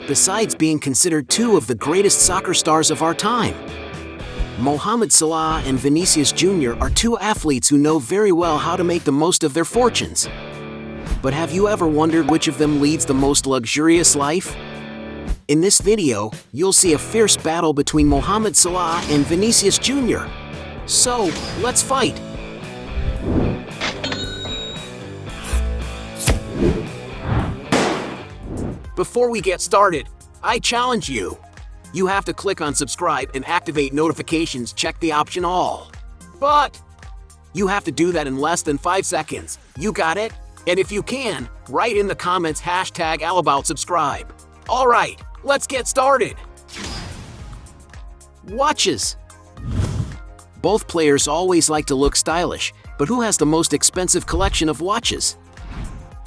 besides being considered two of the greatest soccer stars of our time. Mohamed Salah and Vinicius Jr. are two athletes who know very well how to make the most of their fortunes. But have you ever wondered which of them leads the most luxurious life? In this video, you'll see a fierce battle between Mohamed Salah and Vinicius Jr. So, let's fight! Before we get started, I challenge you. You have to click on subscribe and activate notifications, check the option all. But you have to do that in less than 5 seconds. You got it? And if you can, write in the comments #AllAboutSubscribe. Alright, let's get started. Watches. Both players always like to look stylish, but who has the most expensive collection of watches?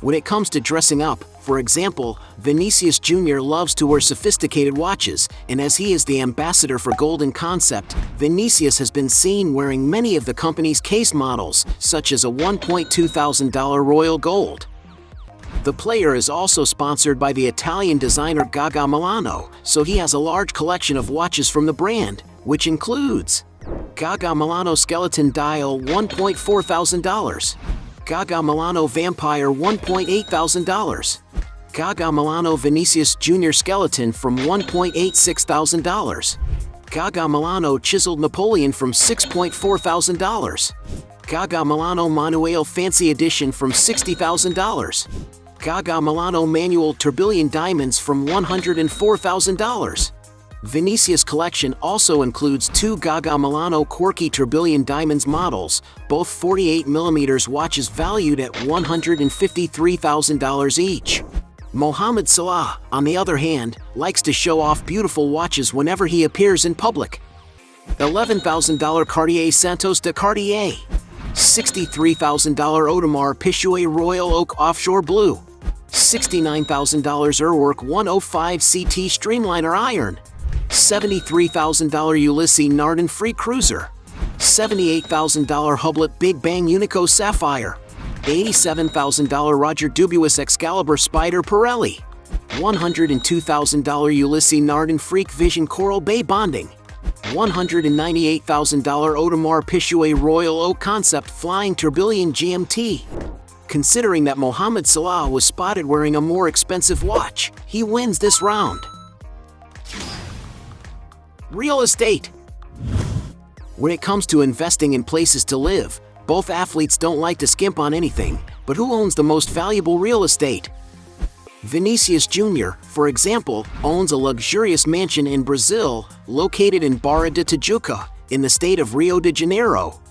When it comes to dressing up, for example, Vinicius Jr. loves to wear sophisticated watches, and as he is the ambassador for Golden Concept, Vinicius has been seen wearing many of the company's case models, such as a $1,200 Royal Gold. The player is also sponsored by the Italian designer Gaga Milano, so he has a large collection of watches from the brand, which includes Gaga Milano Skeleton Dial $1,400, Gaga Milano Vampire $1,800, Gaga Milano Vinicius Jr. Skeleton from $1,860, Gaga Milano Chiseled Napoleon from $6,400, Gaga Milano Manuel Fancy Edition from $60,000, Gaga Milano Manual Tourbillon Diamonds from $104,000. Vinicius' collection also includes two Gaga Milano Quirky Tourbillon Diamonds models, both 48mm watches valued at $153,000 each. Mohamed Salah, on the other hand, likes to show off beautiful watches whenever he appears in public. $11,000 Cartier Santos de Cartier, $63,000 Audemars Piguet Royal Oak Offshore Blue, $69,000 Urwerk 105 CT Streamliner Iron, $73,000 Ulysses Nardin Free Cruiser, $78,000 Hublot Big Bang Unico Sapphire, $87,000 Roger Dubuis Excalibur Spider Pirelli, $102,000 Ulysses Nardin Freak Vision Coral Bay Bonding, $198,000 Audemars Piguet Royal Oak Concept Flying Tourbillon GMT. Considering that Mohamed Salah was spotted wearing a more expensive watch, he wins this round. Real estate. When it comes to investing in places to live, both athletes don't like to skimp on anything, but who owns the most valuable real estate? Vinicius Jr., for example, owns a luxurious mansion in Brazil, located in Barra de Tijuca, in the state of Rio de Janeiro,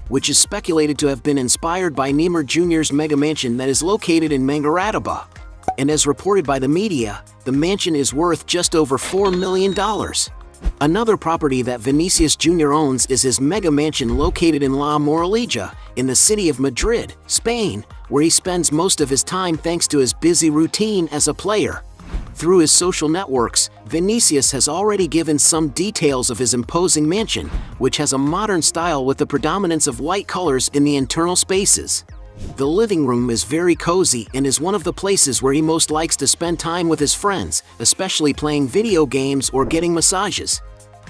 which is speculated to have been inspired by Neymar Jr.'s mega mansion that is located in Mangaratiba. And as reported by the media, the mansion is worth just over $4 million. Another property that Vinicius Jr. owns is his mega mansion located in La Moraleja, in the city of Madrid, Spain, where he spends most of his time thanks to his busy routine as a player. Through his social networks, Vinicius has already given some details of his imposing mansion, which has a modern style with the predominance of white colors in the internal spaces. The living room is very cozy and is one of the places where he most likes to spend time with his friends, especially playing video games or getting massages.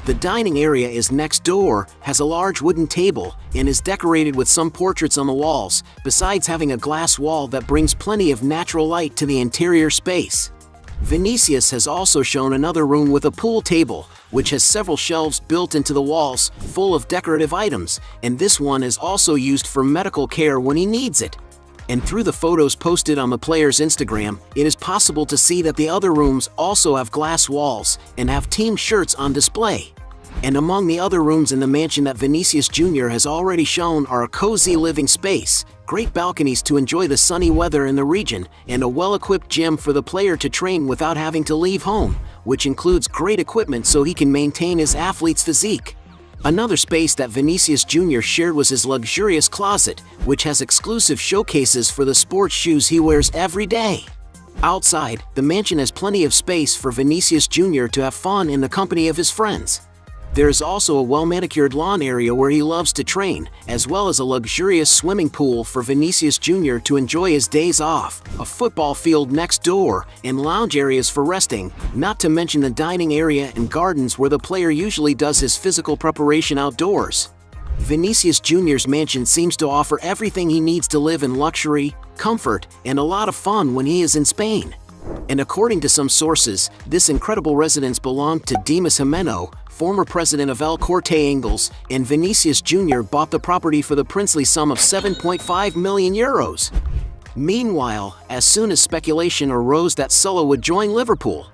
The dining area is next door, has a large wooden table, and is decorated with some portraits on the walls, besides having a glass wall that brings plenty of natural light to the interior space. Vinicius has also shown another room with a pool table, which has several shelves built into the walls, full of decorative items, and this one is also used for medical care when he needs it. And through the photos posted on the player's Instagram, it is possible to see that the other rooms also have glass walls and have team shirts on display. And among the other rooms in the mansion that Vinicius Jr. has already shown are a cozy living space, great balconies to enjoy the sunny weather in the region, and a well-equipped gym for the player to train without having to leave home, which includes great equipment so he can maintain his athlete's physique. Another space that Vinicius Jr. shared was his luxurious closet, which has exclusive showcases for the sports shoes he wears every day. Outside, the mansion has plenty of space for Vinicius Jr. to have fun in the company of his friends. There is also a well-manicured lawn area where he loves to train, as well as a luxurious swimming pool for Vinicius Jr. to enjoy his days off, a football field next door, and lounge areas for resting, not to mention the dining area and gardens where the player usually does his physical preparation outdoors. Vinicius Jr.'s mansion seems to offer everything he needs to live in luxury, comfort, and a lot of fun when he is in Spain. And according to some sources, this incredible residence belonged to Dimas Jimeno, former president of El Corte Inglés, and Vinicius Jr. bought the property for the princely sum of 7.5 million euros. Meanwhile, as soon as speculation arose that Salah would join Liverpool,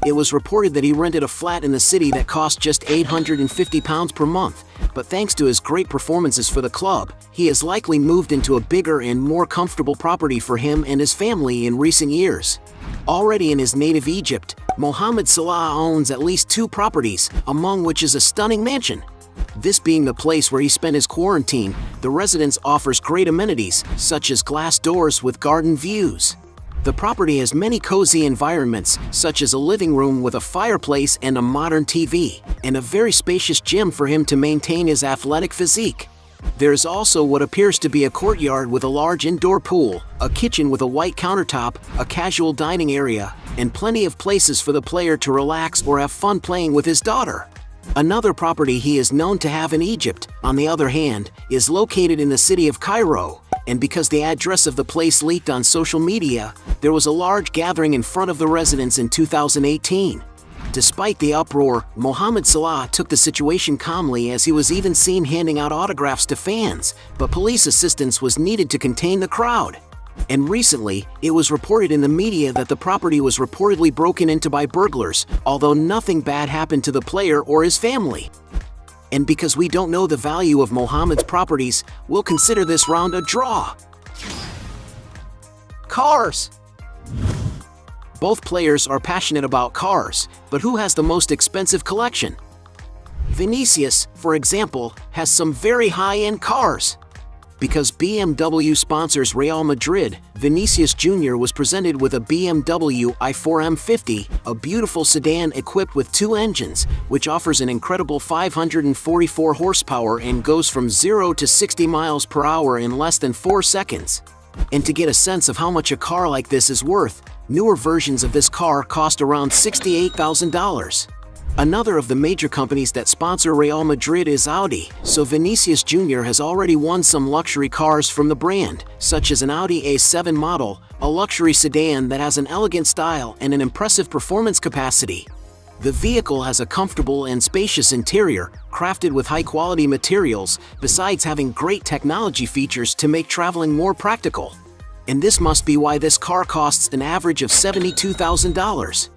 it was reported that he rented a flat in the city that cost just £850 per month, but thanks to his great performances for the club, he has likely moved into a bigger and more comfortable property for him and his family in recent years. Already in his native Egypt, Mohamed Salah owns at least 2 properties, among which is a stunning mansion. This being the place where he spent his quarantine, the residence offers great amenities, such as glass doors with garden views. The property has many cozy environments, such as a living room with a fireplace and a modern TV, and a very spacious gym for him to maintain his athletic physique. There is also what appears to be a courtyard with a large indoor pool, a kitchen with a white countertop, a casual dining area, and plenty of places for the player to relax or have fun playing with his daughter. Another property he is known to have in Egypt, on the other hand, is located in the city of Cairo, and because the address of the place leaked on social media, there was a large gathering in front of the residence in 2018. Despite the uproar, Mohamed Salah took the situation calmly, as he was even seen handing out autographs to fans, but police assistance was needed to contain the crowd. And recently, it was reported in the media that the property was reportedly broken into by burglars, although nothing bad happened to the player or his family. And because we don't know the value of Mohamed's properties, we'll consider this round a draw. Cars. Both players are passionate about cars, but who has the most expensive collection? Vinicius, for example, has some very high-end cars. Because BMW sponsors Real Madrid, Vinicius Jr. was presented with a BMW i4 M50, a beautiful sedan equipped with 2 engines, which offers an incredible 544 horsepower and goes from 0 to 60 miles per hour in less than 4 seconds. And to get a sense of how much a car like this is worth, newer versions of this car cost around $68,000. Another of the major companies that sponsor Real Madrid is Audi, so Vinicius Jr. has already won some luxury cars from the brand, such as an Audi A7 model, a luxury sedan that has an elegant style and an impressive performance capacity. The vehicle has a comfortable and spacious interior, crafted with high-quality materials, besides having great technology features to make traveling more practical. And this must be why this car costs an average of $72,000.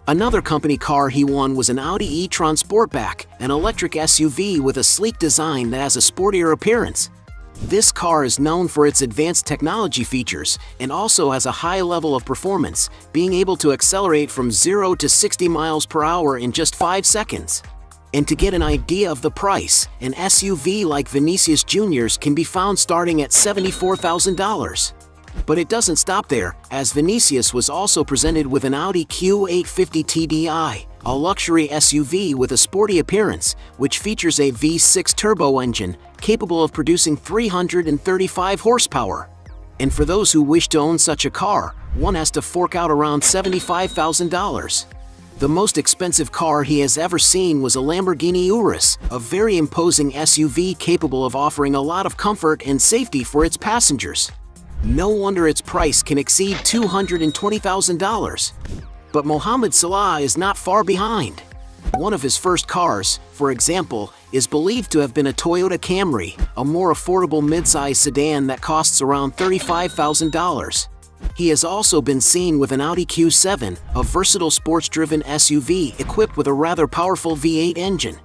Another company car he won was an Audi e-tron Sportback, an electric SUV with a sleek design that has a sportier appearance. This car is known for its advanced technology features and also has a high level of performance, being able to accelerate from 0 to 60 miles per hour in just 5 seconds. And to get an idea of the price, an SUV like Vinicius Jr.'s can be found starting at $74,000. But it doesn't stop there, as Vinicius was also presented with an Audi Q850 TDI, a luxury SUV with a sporty appearance, which features a V6 turbo engine, capable of producing 335 horsepower. And for those who wish to own such a car, one has to fork out around $75,000. The most expensive car he has ever seen was a Lamborghini Urus, a very imposing SUV capable of offering a lot of comfort and safety for its passengers. No wonder its price can exceed $220,000. But Mohamed Salah is not far behind. One of his first cars, for example, is believed to have been a Toyota Camry, a more affordable mid-size sedan that costs around $35,000. He has also been seen with an Audi Q7, a versatile sports-driven SUV equipped with a rather powerful V8 engine.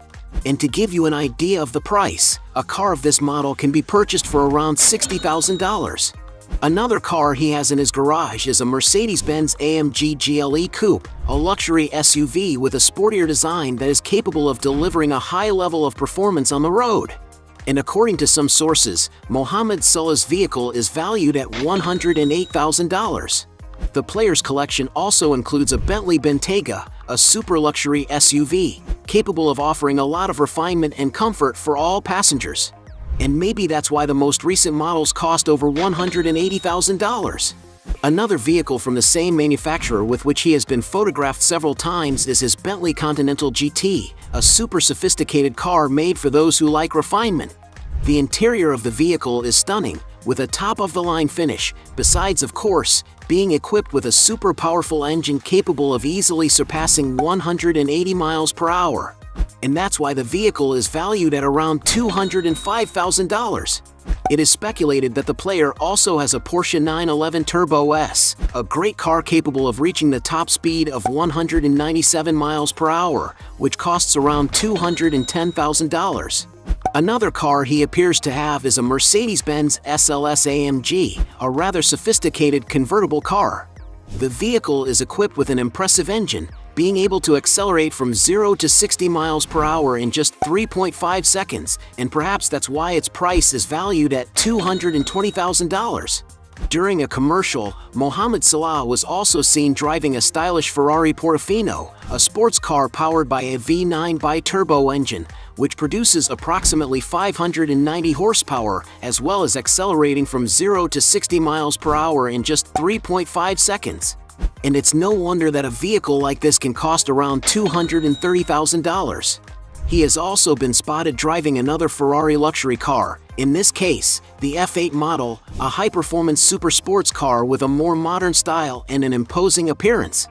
And to give you an idea of the price, a car of this model can be purchased for around $60,000. Another car he has in his garage is a Mercedes-Benz AMG GLE Coupe, a luxury SUV with a sportier design that is capable of delivering a high level of performance on the road. And according to some sources, Mohamed Salah's vehicle is valued at $108,000. The player's collection also includes a Bentley Bentayga, a super luxury SUV, capable of offering a lot of refinement and comfort for all passengers. And maybe that's why the most recent models cost over $180,000. Another vehicle from the same manufacturer with which he has been photographed several times is his Bentley Continental GT, a super sophisticated car made for those who like refinement. The interior of the vehicle is stunning, with a top-of-the-line finish, besides, of course, being equipped with a super powerful engine capable of easily surpassing 180 miles per hour. And that's why the vehicle is valued at around $205,000. It is speculated that the player also has a Porsche 911 Turbo S, a great car capable of reaching the top speed of 197 miles per hour, which costs around $210,000. Another car he appears to have is a Mercedes-Benz SLS AMG, a rather sophisticated convertible car. The vehicle is equipped with an impressive engine, being able to accelerate from 0 to 60 miles per hour in just 3.5 seconds, and perhaps that's why its price is valued at $220,000. During a commercial, Mohamed Salah was also seen driving a stylish Ferrari Portofino, a sports car powered by a V9 bi-turbo engine, which produces approximately 590 horsepower, as well as accelerating from 0 to 60 miles per hour in just 3.5 seconds. And it's no wonder that a vehicle like this can cost around $230,000. He has also been spotted driving another Ferrari luxury car, in this case, the F8 model, a high-performance super sports car with a more modern style and an imposing appearance.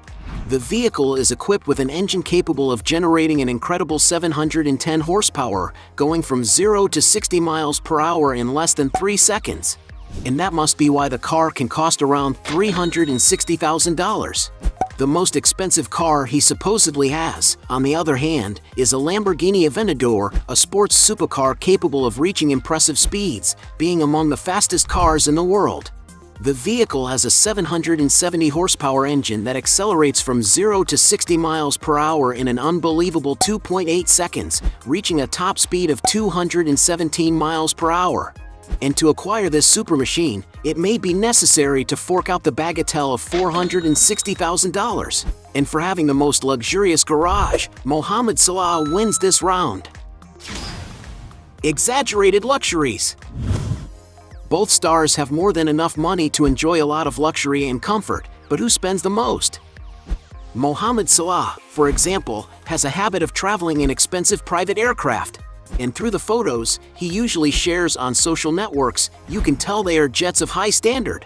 The vehicle is equipped with an engine capable of generating an incredible 710 horsepower, going from 0 to 60 miles per hour in less than 3 seconds. And that must be why the car can cost around $360,000. The most expensive car he supposedly has, on the other hand, is a Lamborghini Aventador, a sports supercar capable of reaching impressive speeds, being among the fastest cars in the world. The vehicle has a 770 horsepower engine that accelerates from 0 to 60 miles per hour in an unbelievable 2.8 seconds, reaching a top speed of 217 miles per hour. And to acquire this super machine, it may be necessary to fork out the bagatelle of $460,000. And for having the most luxurious garage, Mohamed Salah wins this round. Exaggerated luxuries. Both stars have more than enough money to enjoy a lot of luxury and comfort, but who spends the most? Mohamed Salah, for example, has a habit of traveling in expensive private aircraft. And through the photos he usually shares on social networks, you can tell they are jets of high standard.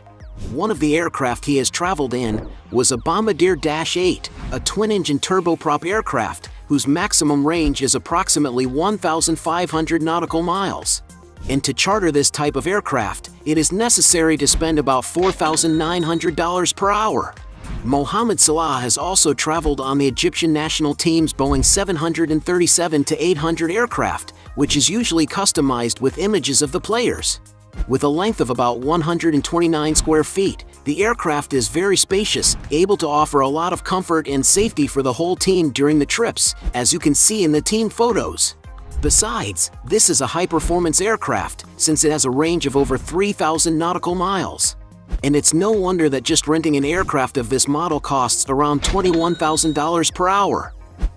One of the aircraft he has traveled in was a Bombardier Dash 8, a twin-engine turboprop aircraft whose maximum range is approximately 1,500 nautical miles. And to charter this type of aircraft, it is necessary to spend about $4,900 per hour. Mohamed Salah has also traveled on the Egyptian national team's Boeing 737-800 aircraft, which is usually customized with images of the players. With a length of about 129 square feet, the aircraft is very spacious, able to offer a lot of comfort and safety for the whole team during the trips, as you can see in the team photos. Besides, this is a high-performance aircraft, since it has a range of over 3,000 nautical miles. And it's no wonder that just renting an aircraft of this model costs around $21,000 per hour.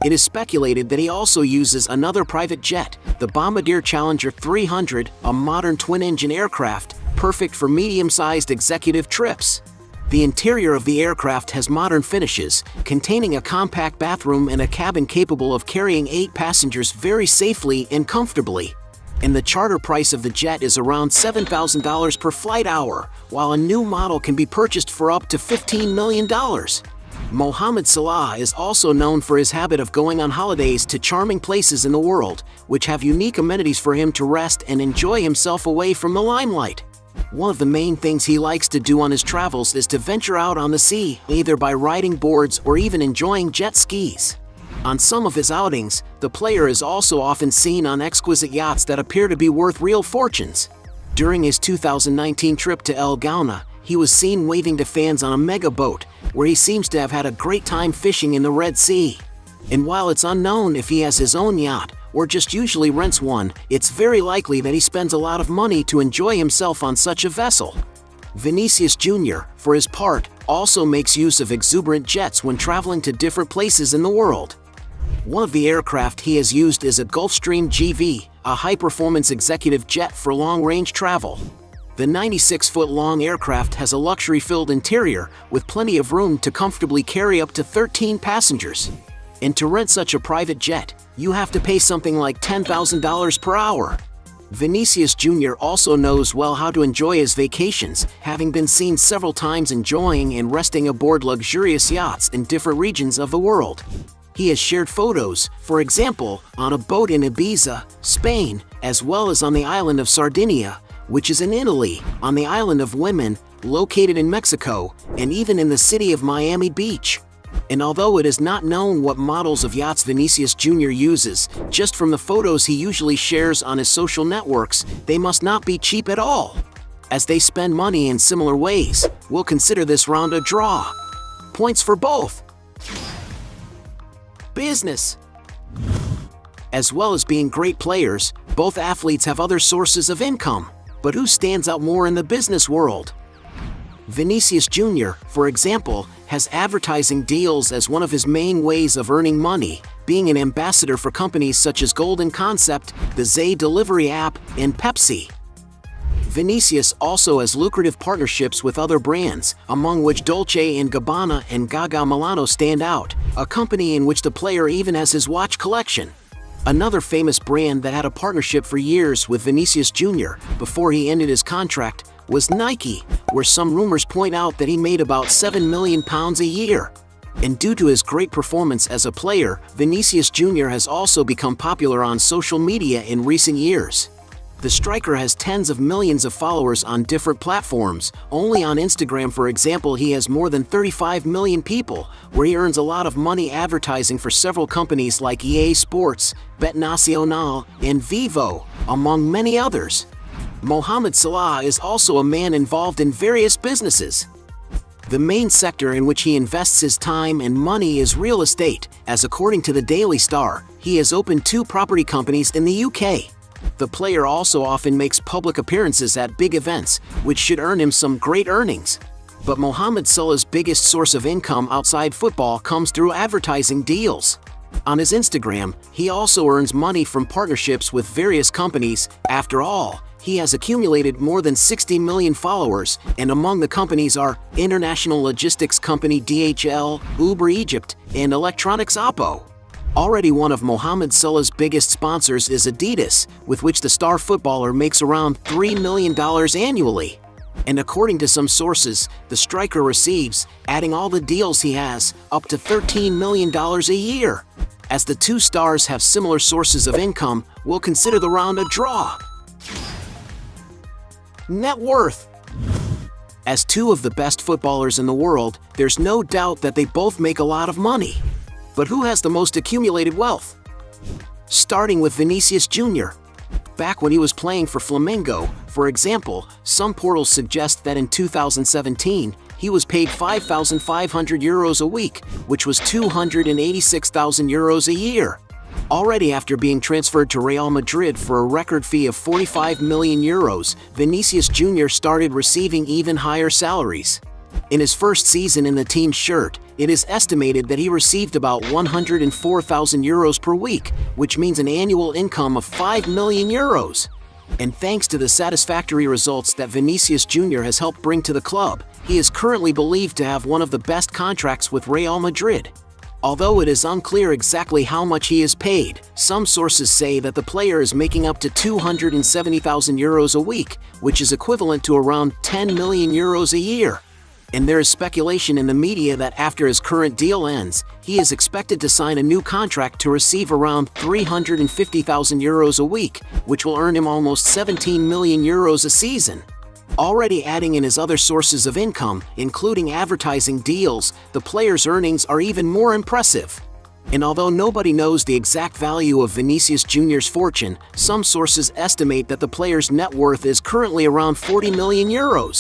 It is speculated that he also uses another private jet, the Bombardier Challenger 300, a modern twin-engine aircraft, perfect for medium-sized executive trips. The interior of the aircraft has modern finishes, containing a compact bathroom and a cabin capable of carrying 8 passengers very safely and comfortably. And the charter price of the jet is around $7,000 per flight hour, while a new model can be purchased for up to $15 million. Mohamed Salah is also known for his habit of going on holidays to charming places in the world, which have unique amenities for him to rest and enjoy himself away from the limelight. One of the main things he likes to do on his travels is to venture out on the sea, either by riding boards or even enjoying jet skis. On some of his outings, the player is also often seen on exquisite yachts that appear to be worth real fortunes. During his 2019 trip to El Gauna, he was seen waving to fans on a mega boat, where he seems to have had a great time fishing in the Red Sea. And while it's unknown if he has his own yacht, or just usually rents one, it's very likely that he spends a lot of money to enjoy himself on such a vessel. Vinicius Jr., for his part, also makes use of exuberant jets when traveling to different places in the world. One of the aircraft he has used is a Gulfstream GV, a high-performance executive jet for long-range travel. The 96-foot-long aircraft has a luxury-filled interior with plenty of room to comfortably carry up to 13 passengers. And to rent such a private jet, you have to pay something like $10,000 per hour. Vinicius Jr. also knows well how to enjoy his vacations, having been seen several times enjoying and resting aboard luxurious yachts in different regions of the world. He has shared photos, for example, on a boat in Ibiza, Spain, as well as on the island of Sardinia, which is in Italy, on the island of Women, located in Mexico, and even in the city of Miami Beach. And although it is not known what models of yachts Vinicius Jr. uses, just from the photos he usually shares on his social networks, they must not be cheap at all. As they spend money in similar ways, we'll consider this round a draw. Points for both. Business. As well as being great players, both athletes have other sources of income. But who stands out more in the business world? Vinicius Jr., for example, has advertising deals as one of his main ways of earning money, being an ambassador for companies such as Golden Concept, the Zay delivery app, and Pepsi. Vinicius also has lucrative partnerships with other brands, among which Dolce & Gabbana and Gaga Milano stand out, a company in which the player even has his watch collection. Another famous brand that had a partnership for years with Vinicius Jr. before he ended his contract was Nike, where some rumors point out that he made about £7 million a year. And due to his great performance as a player, Vinicius Jr. has also become popular on social media in recent years. The striker has tens of millions of followers on different platforms. Only on Instagram, for example, he has more than 35 million people, where he earns a lot of money advertising for several companies like EA Sports, Bet Nacional, and Vivo, among many others. Mohamed Salah is also a man involved in various businesses. The main sector in which he invests his time and money is real estate, as according to the Daily Star, he has opened 2 property companies in the UK. The player also often makes public appearances at big events, which should earn him some great earnings. But Mohamed Salah's biggest source of income outside football comes through advertising deals. On his Instagram, he also earns money from partnerships with various companies. After all, he has accumulated more than 60 million followers, and among the companies are international logistics company DHL, Uber Egypt, and electronics Oppo. Already one of Mohamed Salah's biggest sponsors is Adidas, with which the star footballer makes around $3 million annually. And according to some sources, the striker receives, adding all the deals he has, up to $13 million a year. As the 2 stars have similar sources of income, we'll consider the round a draw. Net worth. As 2 of the best footballers in the world, there's no doubt that they both make a lot of money. But who has the most accumulated wealth? Starting with Vinicius Jr. Back when he was playing for Flamengo, for example, some portals suggest that in 2017, he was paid €5,500 a week, which was €286,000 a year. Already after being transferred to Real Madrid for a record fee of €45 million, Vinicius Jr. started receiving even higher salaries. In his first season in the team's shirt, it is estimated that he received about €104,000 per week, which means an annual income of €5 million. And thanks to the satisfactory results that Vinicius Jr. has helped bring to the club, he is currently believed to have one of the best contracts with Real Madrid. Although it is unclear exactly how much he is paid, some sources say that the player is making up to €270,000 a week, which is equivalent to around €10 million a year. And there is speculation in the media that after his current deal ends, he is expected to sign a new contract to receive around €350,000 a week, which will earn him almost €17 million a season. Already adding in his other sources of income, including advertising deals, the player's earnings are even more impressive. And although nobody knows the exact value of Vinicius Jr.'s fortune, some sources estimate that the player's net worth is currently around €40 million.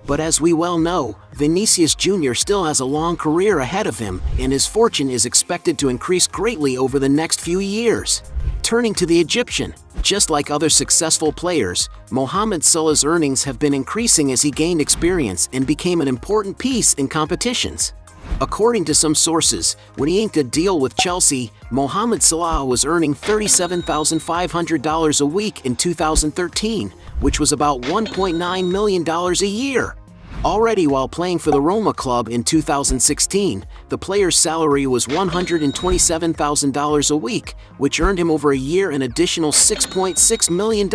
But as we well know, Vinicius Jr. still has a long career ahead of him, and his fortune is expected to increase greatly over the next few years. Turning to the Egyptian, just like other successful players, Mohamed Salah's earnings have been increasing as he gained experience and became an important piece in competitions. According to some sources, when he inked a deal with Chelsea, Mohamed Salah was earning $37,500 a week in 2013, which was about $1.9 million a year. Already while playing for the Roma club in 2016, the player's salary was $127,000 a week, which earned him over a year an additional $6.6 million.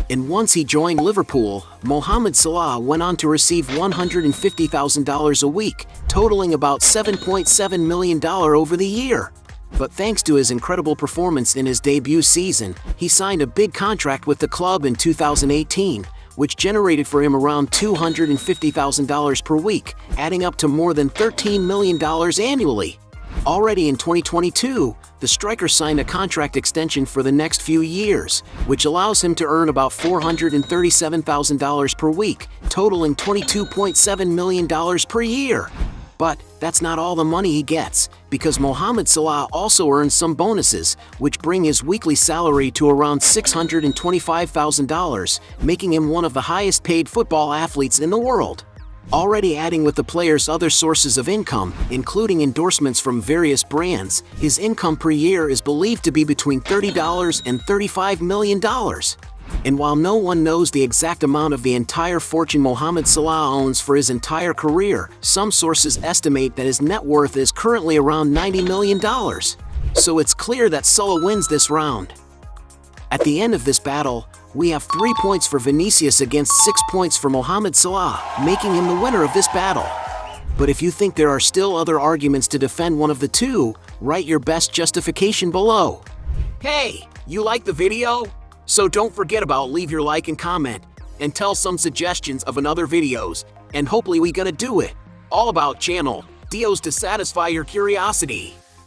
And once he joined Liverpool, Mohamed Salah went on to receive $150,000 a week, totaling about $7.7 million over the year. But thanks to his incredible performance in his debut season, he signed a big contract with the club in 2018, which generated for him around $250,000 per week, adding up to more than $13 million annually. Already in 2022, the striker signed a contract extension for the next few years, which allows him to earn about $437,000 per week, totaling $22.7 million per year. But that's not all the money he gets, because Mohamed Salah also earns some bonuses, which bring his weekly salary to around $625,000, making him one of the highest paid football athletes in the world. Already adding with the player's other sources of income, including endorsements from various brands, his income per year is believed to be between $30 and $35 million. And while no one knows the exact amount of the entire fortune Mohamed Salah owns for his entire career, some sources estimate that his net worth is currently around $90 million. So it's clear that Salah wins this round. At the end of this battle, we have 3 points for Vinicius against 6 points for Mohamed Salah, making him the winner of this battle. But if you think there are still other arguments to defend one of the two, write your best justification below. Hey, you like the video? So don't forget about leave your like and comment, and tell some suggestions of another videos, and hopefully we gonna do it. All about channel, deals to satisfy your curiosity.